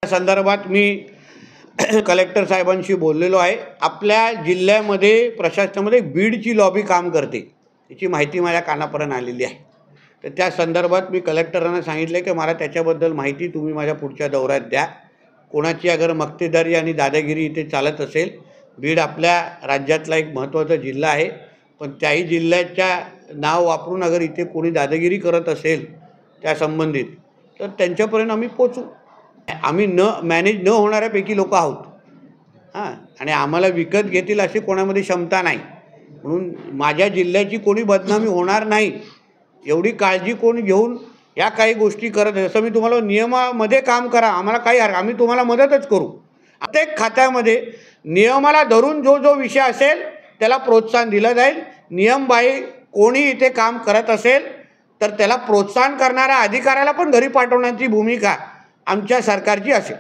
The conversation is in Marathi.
संदर्भात मी कलेक्टर साहेबांशी बोललेलो आहे। आपल्या जिल्ह्यामध्ये प्रशासनामध्ये बीडची लॉबी काम करते, याची माहिती माझ्या कानापर्यंत आलेली आहे। तर त्या संदर्भात मी कलेक्टरांना सांगितले की मला त्याच्याबद्दल माहिती तुम्ही माझ्या पुढच्या दौऱ्यात द्या। कोणाची अगर मक्तेदारी आणि दादागिरी इथे चालत असेल, बीड आपल्या राज्यातला एक महत्त्वाचा जिल्हा आहे, पण त्याही जिल्ह्याच्या नाव वापरून अगर इथे कोणी दादागिरी करत असेल त्या संबंधित, तर त्यांच्यापर्यंत आम्ही पोचू। आम्ही मॅनेज न होणाऱ्यापैकी लोक आहोत आणि आम्हाला विकत घेतील अशी कोणामध्ये क्षमता नाही, म्हणून माझ्या जिल्ह्याची कोणी बदनामी होणार नाही एवढी काळजी कोण घेऊन या काही गोष्टी करत। जसं मी तुम्हाला नियमामध्ये काम करा, आम्हाला काही आम्ही तुम्हाला मदतच करू। प्रत्येक खात्यामध्ये नियमाला धरून जो जो विषय असेल त्याला प्रोत्साहन दिलं जाईल। नियमबाह्य कोणी इथे काम करत असेल तर त्याला प्रोत्साहन करणाऱ्या अधिकाऱ्याला पण घरी पाठवण्याची भूमिका आमच्या सरकारची असेल।